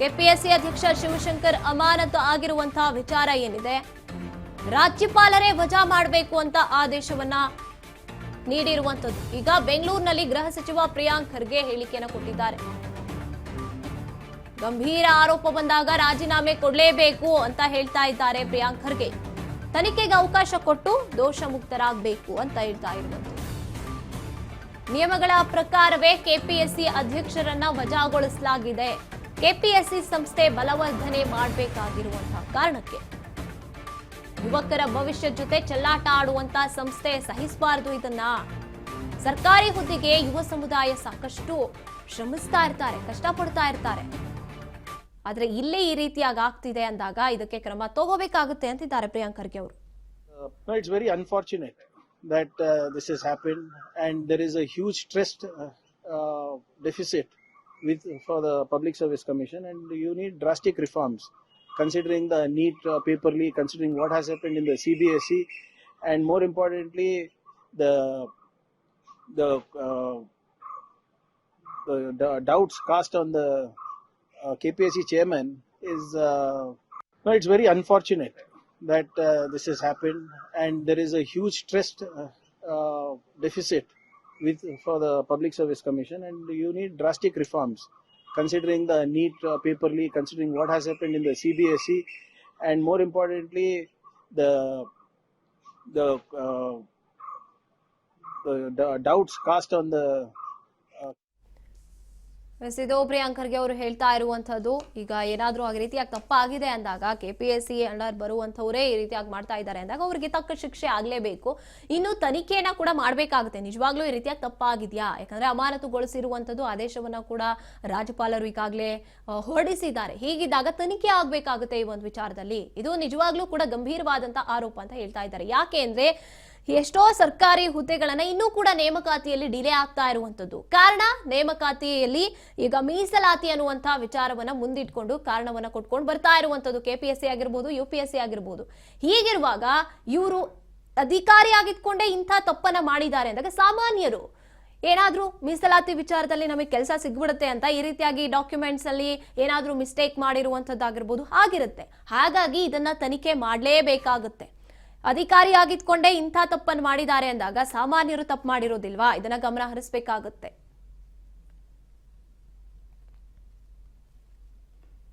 KPSC ಅಧ್ಯಕ್ಷ ಶಿವಶಂಕರ್ ಅಮಾನತು ಆಗಿರುವಂತಹ ವಿಚಾರ ಏನಿದೆ, ರಾಜ್ಯಪಾಲರೇ ವಜಾ ಮಾಡಬೇಕು ಅಂತ ಆದೇಶವನ್ನ ನೀಡಿರುವಂತದ್ದು. ಈಗ ಬೆಂಗಳೂರಿನಲ್ಲಿ ಗೃಹ ಸಚಿವ ಪ್ರಿಯಾಂಕ್ ಖರ್ಗೆ ಹೇಳಿಕೆಯನ್ನು ಕೊಟ್ಟಿದ್ದಾರೆ. ಗಂಭೀರ ಆರೋಪ ಬಂದಾಗ ರಾಜೀನಾಮೆ ಕೊಡಲೇಬೇಕು ಅಂತ ಹೇಳ್ತಾ ಇದ್ದಾರೆ ಪ್ರಿಯಾಂಕ್ ಖರ್ಗೆ. ತನಿಖೆಗೆ ಅವಕಾಶ ಕೊಟ್ಟು ದೋಷ ಮುಕ್ತರಾಗಬೇಕು ಅಂತ ಹೇಳ್ತಾ ಇರುವಂತದ್ದು. ನಿಯಮಗಳ ಪ್ರಕಾರವೇ ಕೆಪಿಎಸ್ಸಿ ಅಧ್ಯಕ್ಷರನ್ನ ವಜಾಗೊಳಿಸಲಾಗಿದೆ. ಕೆಪಿಎಸ್ಸಿ ಸಂಸ್ಥೆ ಬಲವರ್ಧನೆ ಮಾಡಬೇಕಾಗಿರುವಂತಹ ಕಾರಣಕ್ಕೆ ಯುವಕರ ಭವಿಷ್ಯ ಜೊತೆ ಚೆಲ್ಲಾಟ ಆಡುವಂತ ಸಂಸ್ಥೆ ಸಹಿಸಬಾರದು. ಇದನ್ನ ಸರ್ಕಾರಿ ಹುದ್ದೆಗೆ ಯುವ ಸಮುದಾಯ ಸಾಕಷ್ಟು ಶ್ರಮಿಸ್ತಾ ಇರ್ತಾರೆ, ಕಷ್ಟಪಡ್ತಾ ಇರ್ತಾರೆ. ಆದ್ರೆ ಇಲ್ಲೇ ಈ ರೀತಿಯಾಗಿ ಆಗ್ತಿದೆ ಅಂದಾಗ ಇದಕ್ಕೆ ಕ್ರಮ ತಗೋಬೇಕಾಗುತ್ತೆ ಅಂತಿದ್ದಾರೆ ಪ್ರಿಯಾಂಕ್ ಖರ್ಗೆ ಅವರು. It's very unfortunate that this has happened, and there is a huge trust deficit for the Public Service Commission, and you need drastic reforms considering the NEET paper leak, considering what has happened in the CBSE, and more importantly the doubts cast on the KPSC chairman is it's very unfortunate that this has happened, and there is a huge trust deficit for the Public Service Commission, and you need drastic reforms considering the NEET paper leak, considering what has happened in the CBSE, and more importantly the doubts cast on the ಇದು ಪ್ರಿಯಾಂಕ್ ಖರ್ಗೆ ಅವರು ಹೇಳ್ತಾ ಇರುವಂತದ್ದು. ಈಗ ಏನಾದ್ರೂ ಆ ರೀತಿಯಾಗಿ ತಪ್ಪಾಗಿದೆ ಅಂದಾಗ, ಕೆಪಿಎಸ್ಸಿ ಅಂಡರ್ ಬರುವಂತವರೇ ಈ ರೀತಿಯಾಗಿ ಮಾಡ್ತಾ ಇದ್ದಾರೆ ಅಂದಾಗ ಅವರಿಗೆ ತಕ್ಕ ಶಿಕ್ಷೆ ಆಗ್ಲೇಬೇಕು. ಇನ್ನು ತನಿಖೆಯನ್ನ ಕೂಡ ಮಾಡ್ಬೇಕಾಗುತ್ತೆ, ನಿಜವಾಗ್ಲೂ ಈ ರೀತಿಯಾಗಿ ತಪ್ಪಾಗಿದ್ಯಾ. ಯಾಕಂದ್ರೆ ಅಮಾನತುಗೊಳಿಸಿರುವಂತದ್ದು ಆದೇಶವನ್ನ ಕೂಡ ರಾಜ್ಯಪಾಲರು ಈಗಾಗಲೇ ಹೊರಡಿಸಿದ್ದಾರೆ. ಹೀಗಿದ್ದಾಗ ತನಿಖೆ ಆಗ್ಬೇಕಾಗುತ್ತೆ ಈ ಒಂದು ವಿಚಾರದಲ್ಲಿ. ಇದು ನಿಜವಾಗ್ಲೂ ಕೂಡ ಗಂಭೀರವಾದಂತ ಆರೋಪ ಅಂತ ಹೇಳ್ತಾ ಇದ್ದಾರೆ. ಯಾಕೆ ಅಂದ್ರೆ ಎಷ್ಟೋ ಸರ್ಕಾರಿ ಹುದ್ದೆಗಳನ್ನ ಇನ್ನೂ ಕೂಡ ನೇಮಕಾತಿಯಲ್ಲಿ ಡಿಲೇ ಆಗ್ತಾ ಇರುವಂತದ್ದು. ಕಾರಣ, ನೇಮಕಾತಿಯಲ್ಲಿ ಈಗ ಮೀಸಲಾತಿ ಅನ್ನುವಂತಹ ವಿಚಾರವನ್ನ ಮುಂದಿಟ್ಕೊಂಡು ಕಾರಣವನ್ನ ಕೊಟ್ಕೊಂಡು ಬರ್ತಾ ಇರುವಂತದ್ದು. ಕೆಪಿಎಸ್ಸಿ ಆಗಿರ್ಬೋದು, ಯುಪಿಎಸ್ಸಿ ಆಗಿರ್ಬೋದು. ಹೀಗಿರುವಾಗ ಇವರು ಅಧಿಕಾರಿಯಾಗಿದ್ಕೊಂಡೇ ಇಂಥ ತಪ್ಪನ್ನ ಮಾಡಿದ್ದಾರೆ ಅಂದಾಗ ಸಾಮಾನ್ಯರು ಏನಾದ್ರೂ ಮೀಸಲಾತಿ ವಿಚಾರದಲ್ಲಿ ನಮಗೆ ಕೆಲಸ ಸಿಗ್ಬಿಡುತ್ತೆ ಅಂತ ಈ ರೀತಿಯಾಗಿ ಡಾಕ್ಯುಮೆಂಟ್ಸ್ ಅಲ್ಲಿ ಏನಾದ್ರೂ ಮಿಸ್ಟೇಕ್ ಮಾಡಿರುವಂತದ್ದಾಗಿರ್ಬೋದು, ಆಗಿರುತ್ತೆ. ಹಾಗಾಗಿ ಇದನ್ನ ತನಿಖೆ ಮಾಡಲೇಬೇಕಾಗುತ್ತೆ. ಅಧಿಕಾರಿಯಾಗಿದ್ಕೊಂಡೇ ಇಂಥ ತಪ್ಪನ್ನು ಮಾಡಿದ್ದಾರೆ ಅಂದಾಗ ಸಾಮಾನ್ಯರು ತಪ್ಪು ಮಾಡಿರೋದಿಲ್ವಾ, ಇದನ್ನ ಗಮನ ಹರಿಸಬೇಕಾಗುತ್ತೆ.